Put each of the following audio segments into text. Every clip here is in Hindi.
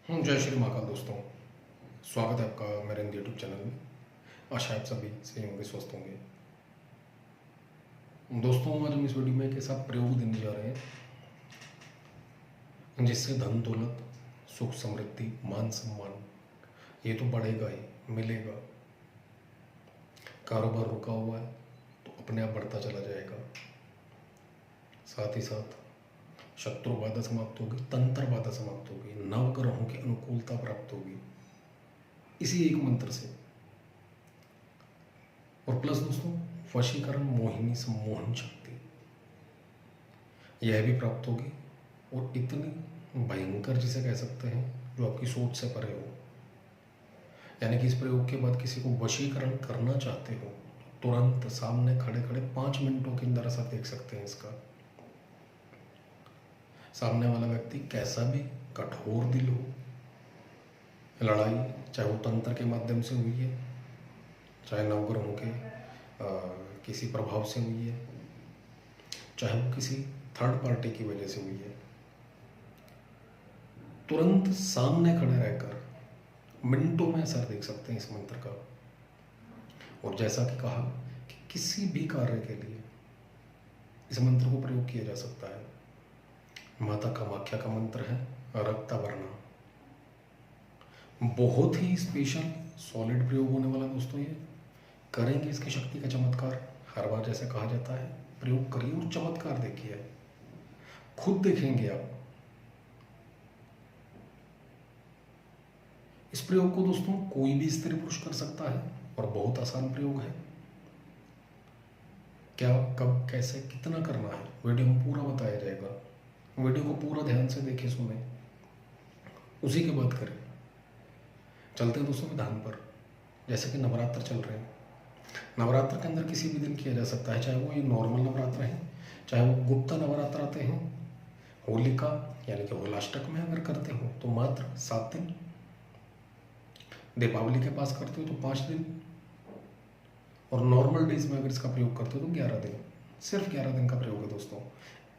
जय श्री महाकाल दोस्तों। स्वागत है आपका मेरे यूट्यूब चैनल में। आशा है आप सभी सही होंगे, स्वस्थ होंगे। दोस्तों, आज हम इस वीडियो में एक ऐसा प्रयोग देने जा रहे हैं जिससे धन दौलत, सुख समृद्धि, मान सम्मान ये तो बढ़ेगा ही, मिलेगा। कारोबार रुका हुआ है तो अपने आप बढ़ता चला जाएगा। साथ ही साथ शत्रु बाधा समाप्त होगी, तंत्र बाधा समाप्त होगी, नवग्रहों की अनुकूलता प्राप्त होगी इसी एक मंत्र से। और प्लस दोस्तों, वशीकरण, मोहिनी सम्मोहन शक्ति यह भी प्राप्त होगी। और इतनी भयंकर जिसे कह सकते हैं जो आपकी सोच से परे हो। यानी कि इस प्रयोग के बाद किसी को वशीकरण करना चाहते हो, तुरंत सामने खड़े खड़े 5 मिनटों के अंदर ऐसा देख सकते हैं इसका। सामने वाला व्यक्ति कैसा भी कठोर दिल हो, लड़ाई चाहे वो तंत्र के माध्यम से हुई है, चाहे नवग्रहों के किसी प्रभाव से हुई है, चाहे वो किसी थर्ड पार्टी की वजह से हुई है, तुरंत सामने खड़े रहकर मिनटों में असर देख सकते हैं इस मंत्र का। और जैसा कि कहा कि किसी भी कार्य के लिए इस मंत्र को प्रयोग किया जा सकता है। माता कामाख्या का मंत्र है रक्तवर्णा। बहुत ही स्पेशल सॉलिड प्रयोग होने वाला दोस्तों। ये करेंगे इसकी शक्ति का चमत्कार। हर बार जैसे कहा जाता है, प्रयोग करिए और चमत्कार देखिए, खुद देखेंगे आप। इस प्रयोग को दोस्तों कोई भी स्त्री पुरुष कर सकता है और बहुत आसान प्रयोग है। क्या, कब, कैसे, कितना करना है वीडियो में पूरा बताया जाएगा। वीडियो को पूरा ध्यान से देखें, सुने, उसी के बाद करें। चलते हैं दोस्तों विधान पर। जैसे कि नवरात्र चल रहे हैं, नवरात्र के अंदर किसी भी दिन किया जा सकता है, चाहे वो ये नॉर्मल नवरात्र हैं, चाहे वो गुप्ता नवरात्र आते हैं, होलिका यानी कि होलाष्टक में अगर करते हो तो मात्र 7 दिन, दीपावली के पास करते हो तो 5 दिन, और नॉर्मल डेज में अगर इसका प्रयोग करते हो तो 11 दिन। सिर्फ 11 दिन का प्रयोग है दोस्तों।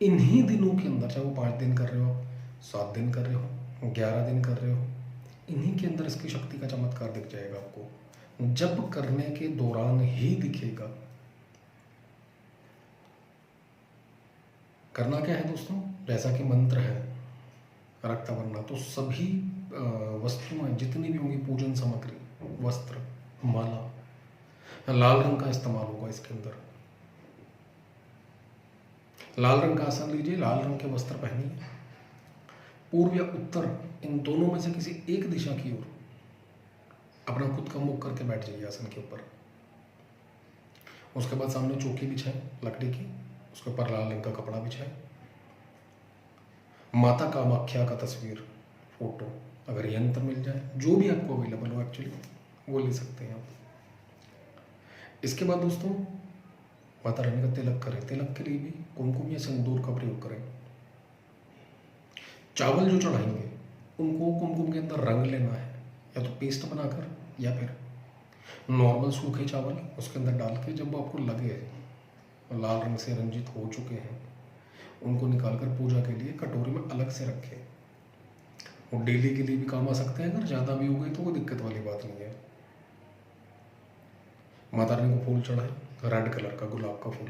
इन्हीं दिनों के अंदर, चाहे वो 5 दिन कर रहे हो, 7 दिन कर रहे हो, 11 दिन कर रहे हो, इन्हीं के अंदर इसकी शक्ति का चमत्कार दिख जाएगा आपको। जब करने के दौरान ही दिखेगा। करना क्या है दोस्तों, जैसा कि मंत्र है रक्तवर्णा, तो सभी वस्तुएं जितनी भी होंगी, पूजन सामग्री, वस्त्र, माला, लाल रंग का इस्तेमाल होगा इसके अंदर। लाल रंग का आसन लीजिए, लाल रंग के वस्त्र पहनिए। पूर्व या उत्तर, इन दोनों में से किसी एक दिशा की ओर अपना खुद का मुख करके बैठ जाइए आसन के ऊपर। उसके बाद सामने चौकी बिछाएं लकड़ी की, उसके ऊपर लाल रंग का कपड़ा बिछाएं। माता कामाख्या का तस्वीर, फोटो, अगर यंत्र मिल जाए, जो भी आपको अवेलेबल हो एक्चुअली, वो ले सकते हैं आप। इसके बाद दोस्तों माता रानी का तिलक करें। तिलक के लिए भी कुमकुम या सिंदूर का प्रयोग करें। चावल जो चढ़ाएंगे उनको कुमकुम के अंदर रंग लेना है, या तो पेस्ट बनाकर या फिर नॉर्मल सूखे चावल उसके अंदर डाल के, जब वो आपको लगे लाल रंग से रंजित हो चुके हैं, उनको निकालकर पूजा के लिए कटोरी में अलग से रखें। वो डेली के लिए भी काम आ सकते हैं। अगर ज़्यादा भी हो गई तो कोई दिक्कत वाली बात नहीं है। माता रानी को फूल चढ़ाएं, रेड कलर का, गुलाब का फूल,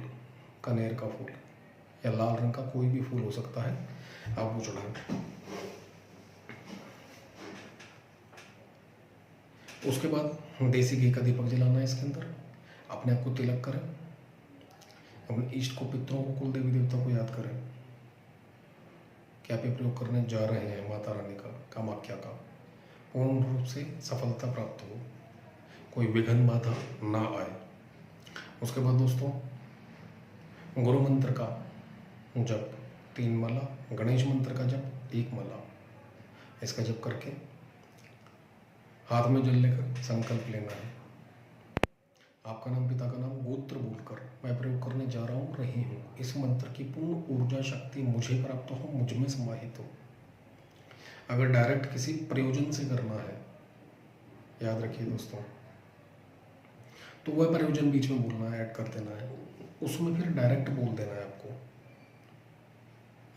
कनेर का फूल या लाल रंग का कोई भी फूल हो सकता है, आप वो चढ़ाएं। उसके बाद देसी घी का दीपक जलाना है इसके अंदर। अपने आप को तिलक करें, अपने इष्ट को, पितरों को, कुल देवी देवता को याद करें कि आप ये प्रयोग करने जा रहे हैं माता रानी का, कामाख्या का। पूर्ण रूप से सफलता प्राप्त हो, कोई विघ्न बाधा ना आए। उसके बाद दोस्तों गुरु मंत्र का जप 3 माला, गणेश मंत्र का जप 1 माला, इसका जप करके हाथ में जल लेकर संकल्प लेना है। आपका नाम, पिता का नाम, गोत्र बोलकर मैं प्रयोग करने जा रहा हूँ, रही हूँ। इस मंत्र की पूर्ण ऊर्जा शक्ति मुझे प्राप्त हो, मुझ में समाहित हो। अगर डायरेक्ट किसी प्रयोजन से करना है, याद रखिए दोस्तों, तो वह प्रयोजन बीच में बोलना है, ऐड कर देना है, उसमें फिर डायरेक्ट बोल देना है आपको।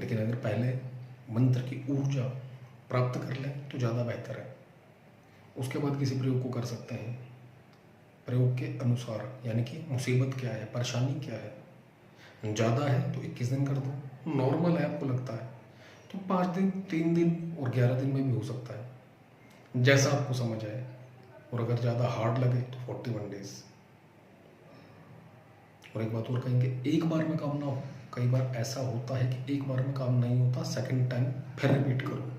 लेकिन अगर पहले मंत्र की ऊर्जा प्राप्त कर लें तो ज़्यादा बेहतर है। उसके बाद किसी प्रयोग को कर सकते हैं प्रयोग के अनुसार, यानी कि मुसीबत क्या है, परेशानी क्या है। ज़्यादा है तो 21 दिन कर दो, नॉर्मल है आपको लगता है तो 5 दिन, 3 दिन और 11 दिन में भी हो सकता है, जैसा आपको समझ आए। और अगर ज़्यादा हार्ड लगे तो 41 डेज। और एक बात और कहेंगे, एक बार में काम ना हो। कई बार ऐसा होता है कि एक बार में काम नहीं होता, सेकंड टाइम फिर रिपीट करो,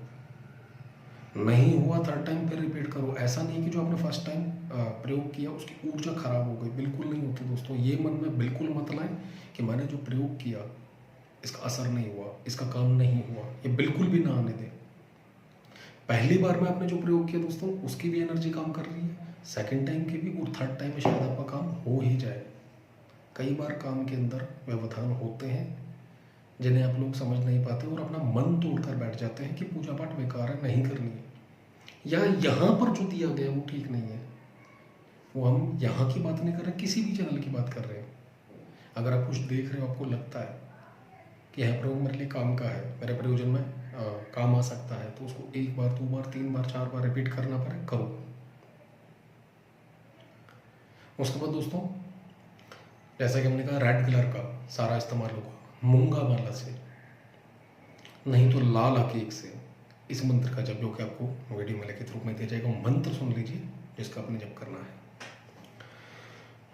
नहीं हुआ थर्ड टाइम फिर रिपीट करो। ऐसा नहीं कि जो आपने फर्स्ट टाइम प्रयोग किया उसकी ऊर्जा खराब हो गई, बिल्कुल नहीं होती दोस्तों। ये मन में बिल्कुल मत लाएं कि मैंने जो प्रयोग किया इसका असर नहीं हुआ, इसका काम नहीं हुआ, ये बिल्कुल भी ना आने दें। पहली बार में आपने जो प्रयोग किया दोस्तों उसकी भी एनर्जी काम कर रही है, सेकंड टाइम की भी, और थर्ड टाइम में शायद आपका काम हो ही जाए। कई बार काम के अंदर व्यवधान होते हैं जिन्हें आप लोग समझ नहीं पाते और अपना मन तोड़कर बैठ जाते हैं कि पूजा पाठ बेकार है, नहीं करनी है, या यहाँ पर जो दिया गया वो ठीक नहीं है। वो हम यहाँ की बात नहीं कर रहे, किसी भी चैनल की बात कर रहे हैं। अगर आप कुछ देख रहे हो, आपको लगता है कि यह प्रयोग मेरे लिए काम का है, मेरे प्रयोजन में काम आ सकता है, तो उसको 1 बार 2 बार 3 बार 4 बार रिपीट करना पड़े, करो। उसके बाद दोस्तों, जैसा कि हमने कहा, रेड कलर का सारा इस्तेमाल होगा, मूंगा माला से, नहीं तो लाल हकीक से इस मंत्र का जप, जो कि आपको वीडियो में लिखित रूप में दिया जाएगा। मंत्र सुन लीजिए जिसका आपने जप करना है।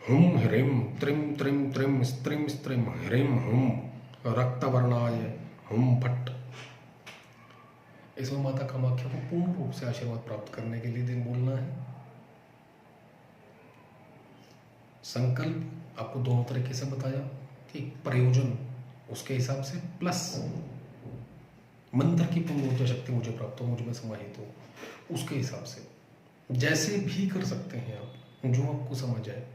हुम ह्रीम त्रिम त्रिम त्रिम स्त्रिम स्त्रिम ह्रीम हुम रक्तवर्णाय हुम फट। इसमें माता कामाख्या को पूर्ण रूप से आशीर्वाद प्राप्त करने के लिए दिन बोलना है। संकल्प आपको दोनों तरीके से बताया कि प्रयोजन उसके हिसाब से, प्लस मंत्र की पूर्ण ऊर्जा शक्ति मुझे प्राप्त हो, मुझ में समाहित हो, उसके हिसाब से जैसे भी कर सकते हैं आप, जो आपको समझ आए।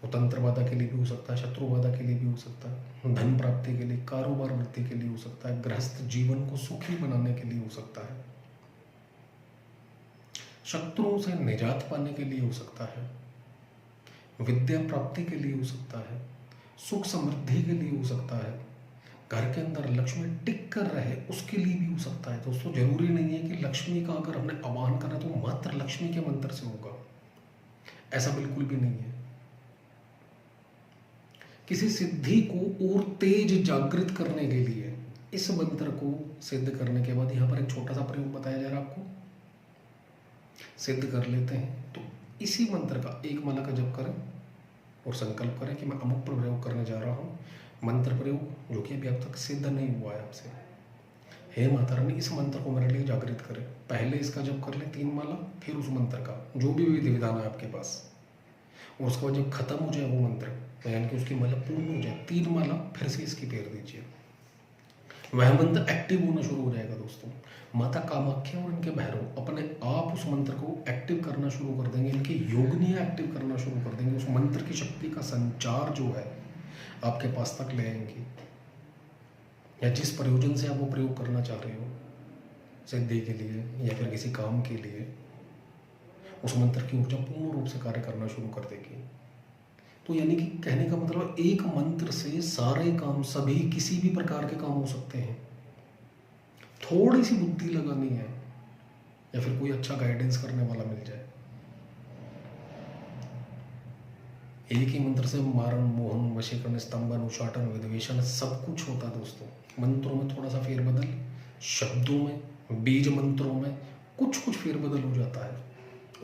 वो तंत्र बाधा के लिए भी हो सकता है, शत्रु बाधा के लिए भी हो सकता है, धन प्राप्ति के लिए, कारोबार वृद्धि के लिए हो सकता है, गृहस्थ जीवन को सुखी बनाने के लिए हो सकता है, शत्रुओं से निजात पाने के लिए हो सकता है, विद्या प्राप्ति के लिए हो सकता है, सुख समृद्धि के लिए हो सकता है, घर के अंदर लक्ष्मी टिक कर रहे उसके लिए भी हो सकता है। दोस्तों, जरूरी नहीं है कि लक्ष्मी का अगर हमने आवाहन करा तो मात्र लक्ष्मी के मंत्र से होगा, ऐसा बिल्कुल भी नहीं है। किसी सिद्धि को और तेज जागृत करने के लिए इस मंत्र को सिद्ध करने के बाद यहाँ पर एक छोटा सा प्रयोग बताया जा रहा है आपको, सिद्ध कर लेते हैं तो इसी मंत्र का 1 माला का जप करें और संकल्प करें कि मैं अमुक प्रयोग करने जा रहा हूँ। मंत्र प्रयोग जो कि अभी अब तक सिद्ध नहीं हुआ है आपसे, हे माता रानी इस मंत्र को मेरे लिए जागृत करें। पहले इसका जप कर लें 3 माला, फिर उस मंत्र का जो भी विधि विधान है आपके पास, और उसके बाद जब खत्म हो जाए वो मंत्र, यानी कि उसकी माला पूर्ण हो जाए, 3 माला फिर से इसकी फेर दीजिए, वह मंत्र एक्टिव होना शुरू हो जाएगा। दोस्तों, माता कामाख्या और इनके भैरव अपने आप उस मंत्र को एक्टिव करना शुरू कर देंगे, इनकी योगिनियाँ एक्टिव करना शुरू कर देंगे, उस मंत्र की शक्ति का संचार जो है आपके पास तक ले आएंगी, या जिस प्रयोजन से आप वो प्रयोग करना चाह रहे हो, सिद्धि के लिए या फिर किसी काम के लिए, उस मंत्र की ऊर्जा पूर्ण रूप से कार्य करना शुरू कर देगी। तो यानी कि कहने का मतलब, एक मंत्र से सारे काम, सभी किसी भी प्रकार के काम हो सकते हैं। थोड़ी सी बुद्धि लगानी है या फिर कोई अच्छा गाइडेंस करने वाला मिल जाए। एक ही मंत्र से मारण, मोहन, वशीकरण, स्तंभन, उच्चाटन, विद्वेषण सब कुछ होता है। दोस्तों, मंत्रों में थोड़ा सा फेरबदल, शब्दों में, बीज मंत्रों में कुछ कुछ फेरबदल हो जाता है,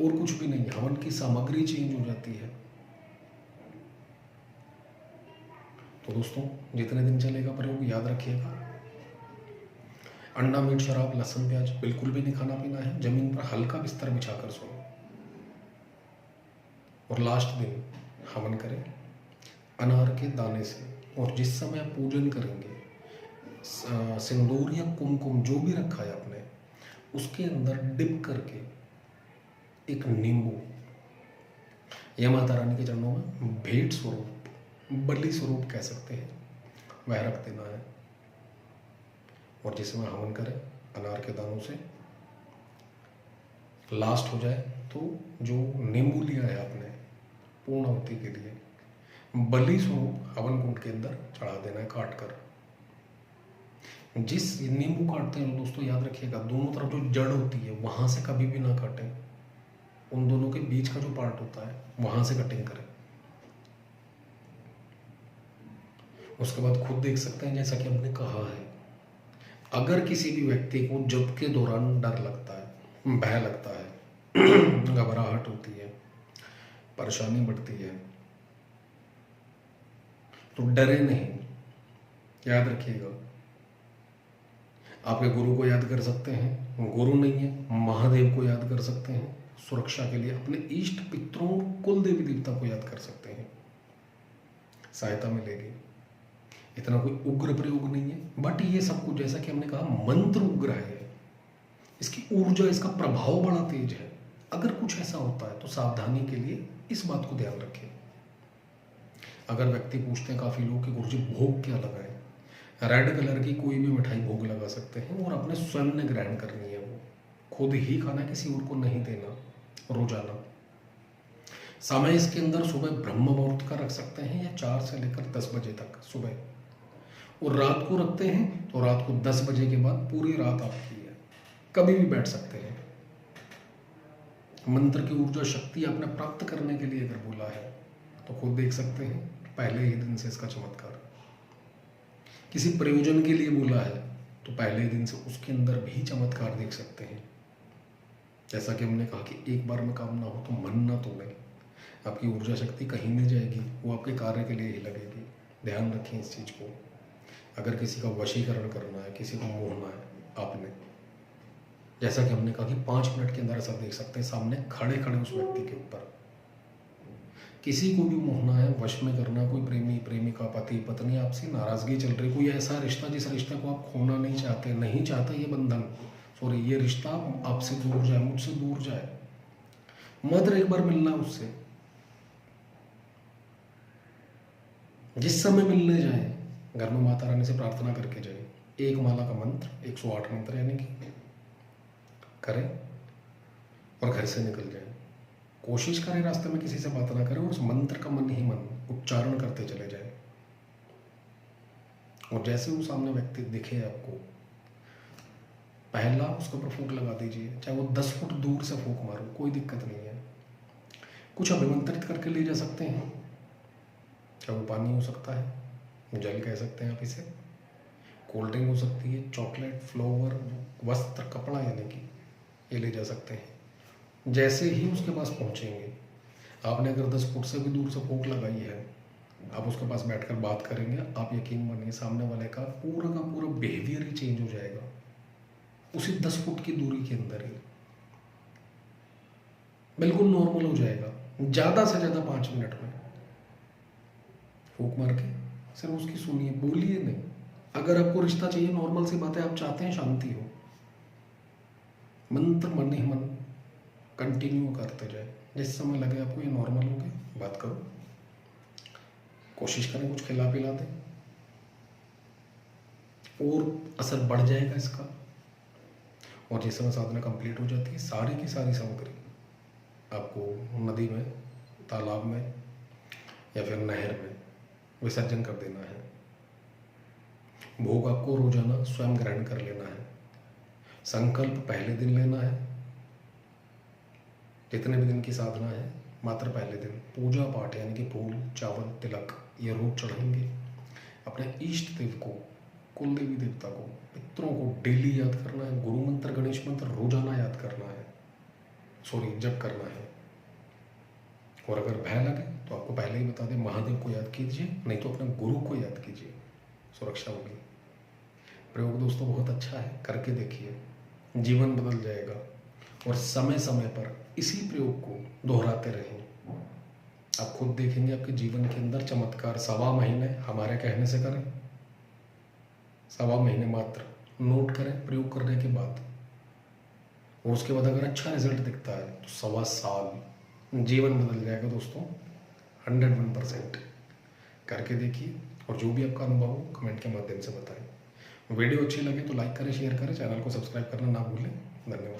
और कुछ भी नहीं। हवन की सामग्री चेंज हो जाती है। तो दोस्तों, जितने दिन चलेगा प्रयोग याद रखिएगा, अंडा, मीट, शराब, लहसुन, प्याज बिल्कुल भी नहीं खाना पीना है। जमीन पर हल्का बिस्तर बिछाकर सोओ, और लास्ट दिन हवन करें अनार के दाने से। और जिस समय आप पूजन करेंगे, सिंदूर या कुमकुम जो भी रखा है आपने, उसके अंदर डिप करके एक नींबू या माता रानी के चरणों में भेंट स्वरूप, बलि स्वरूप कह सकते हैं, वह रख देना है। और जिस समय हवन करें अनार के दानों से, लास्ट हो जाए तो जो नींबू लिया है आपने पूर्णाहुति के लिए, बलि स्वरूप हवन कुंड के अंदर चढ़ा देना है काट कर। जिस नींबू काटते हैं दोस्तों, याद रखिएगा दोनों तरफ जो जड़ होती है वहां से कभी भी ना काटें, उन दोनों के बीच का जो पार्ट होता है वहां से कटिंग करें। उसके बाद खुद देख सकते हैं, जैसा कि हमने कहा है, अगर किसी भी व्यक्ति को जब के दौरान डर लगता है, भय लगता है, घबराहट होती है, परेशानी बढ़ती है, तो डरे नहीं। याद रखिएगा, आपके गुरु को याद कर सकते हैं, गुरु नहीं है महादेव को याद कर सकते हैं, सुरक्षा के लिए अपने इष्ट पितरों, कुल देवी देवता को याद कर सकते हैं, सहायता मिलेगी। इतना कोई उग्र प्रयोग नहीं है, बट ये सब कुछ जैसा कि हमने कहा मंत्र उग्र है, इसकी ऊर्जा, इसका प्रभाव बड़ा तेज है। अगर कुछ ऐसा होता है तो सावधानी के लिए इस बात को ध्यान रखें। अगर व्यक्ति पूछते हैं काफी लोग कि गुरुजी भोग क्या लगाएं, रेड कलर की कोई भी मिठाई भोग लगा सकते हैं और अपने स्वयं ने ग्रहण करनी है, वो खुद ही खाना, किसी और को नहीं देना रोजाना। समय इसके अंदर सुबह ब्रह्म मुहूर्त का रख सकते हैं या 4 से लेकर 10 बजे तक सुबह, और रात को रखते हैं तो रात को 10 बजे के बाद पूरी रात आपकी है, कभी भी बैठ सकते हैं। मंत्र की ऊर्जा शक्ति आपने प्राप्त करने के लिए अगर बोला है तो खुद देख सकते हैं पहले ही दिन से इसका चमत्कार। किसी प्रयोजन के लिए बोला है तो पहले दिन से उसके अंदर भी चमत्कार देख सकते हैं। जैसा कि हमने कहा कि एक बार में काम ना हो तो मन ना तोड़े, आपकी ऊर्जा शक्ति कहीं नहीं जाएगी, वो आपके कार्य के लिए ही लगेगी। ध्यान रखें इस चीज़ को। अगर किसी का वशीकरण करना है, किसी को मोहना है आपने, जैसा कि हमने कहा कि 5 मिनट के अंदर ऐसा देख सकते हैं सामने खड़े खड़े उस व्यक्ति के ऊपर। किसी को भी मोहना है, वश में करना, कोई प्रेमी प्रेमिका, पति पत्नी, आपसे नाराजगी चल रही, कोई ऐसा रिश्ता जिस रिश्ते को आप खोना नहीं चाहते, नहीं चाहता ये बंधन, सॉरी ये रिश्ता आपसे दूर जाए, मुझसे दूर जाए, मात्र एक बार मिलना उससे। जिस समय मिलने जाए घर में माता रानी से प्रार्थना करके जाए, एक माला का मंत्र, 108 मंत्र यानी कि करें और घर से निकल जाए। कोशिश करें रास्ते में किसी से बात ना करें और उस मंत्र का मन ही मन उच्चारण करते चले जाए। और जैसे वो सामने व्यक्ति दिखे आपको, पहला उसके ऊपर फूंक लगा दीजिए, चाहे वो 10 फुट दूर से फूंक मारो, कोई दिक्कत नहीं है। कुछ अभिमंत्रित करके ले जा सकते हैं, चाहे वो पानी हो सकता है, जल कह सकते हैं आप इसे, कोल्ड ड्रिंक हो सकती है, चॉकलेट, फ्लावर, वस्त्र, कपड़ा, यानी कि ये ले जा सकते हैं। जैसे ही उसके पास पहुंचेंगे, आपने अगर 10 फुट से भी दूर से फूंक लगाई है, आप उसके पास बैठकर बात करेंगे, आप यकीन मानिए सामने वाले का पूरा बिहेवियर ही चेंज हो जाएगा उसी 10 फुट की दूरी के अंदर ही, बिल्कुल नॉर्मल हो जाएगा। ज़्यादा से ज़्यादा 5 मिनट में फूंक मार के सिर्फ उसकी सुनिए, बोलिए नहीं। अगर आपको रिश्ता चाहिए, नॉर्मल सी बात है, आप चाहते हैं शांति हो, मंत्र मन ही मन कंटिन्यू करते जाए। जिस समय लगे आपको ये नॉर्मल हो गया, बात करो, कोशिश करें कुछ खिला पिला दें और असर बढ़ जाएगा इसका। और जिस समय साधना कंप्लीट हो जाती है, सारी की सारी सामग्री आपको नदी में, तालाब में या फिर नहर में विसर्जन कर देना है। भोग आपको रोजाना स्वयं ग्रहण कर लेना है। संकल्प पहले दिन लेना है, जितने भी दिन की साधना है, मात्र पहले दिन पूजा पाठ यानी कि फूल, चावल, तिलक ये रोज चढ़ाएंगे। अपने इष्ट देव को, कुल देवी देवता को, पितरों को डेली याद करना है। गुरु मंत्र, गणेश मंत्र रोजाना याद करना है, सॉरी जप करना है। और अगर भय लगे तो आपको पहले ही बता दें, महादेव को याद कीजिए, नहीं तो अपने गुरु को याद कीजिए, सुरक्षा होगी। प्रयोग दोस्तों बहुत अच्छा है, करके देखिए, जीवन बदल जाएगा। और समय समय पर इसी प्रयोग को दोहराते रहें, आप खुद देखेंगे आपके जीवन के अंदर चमत्कार। 1.25 महीने हमारे कहने से करें, 1.25 महीने मात्र नोट करें प्रयोग करने के बाद, और उसके बाद अगर अच्छा रिजल्ट दिखता है तो 1.25 साल जीवन बदल जाएगा दोस्तों। 101% करके देखिए, और जो भी आपका अनुभव हो कमेंट के माध्यम से बताएं। वीडियो अच्छी लगे तो लाइक करें, शेयर करें, चैनल को सब्सक्राइब करना ना भूलें। धन्यवाद।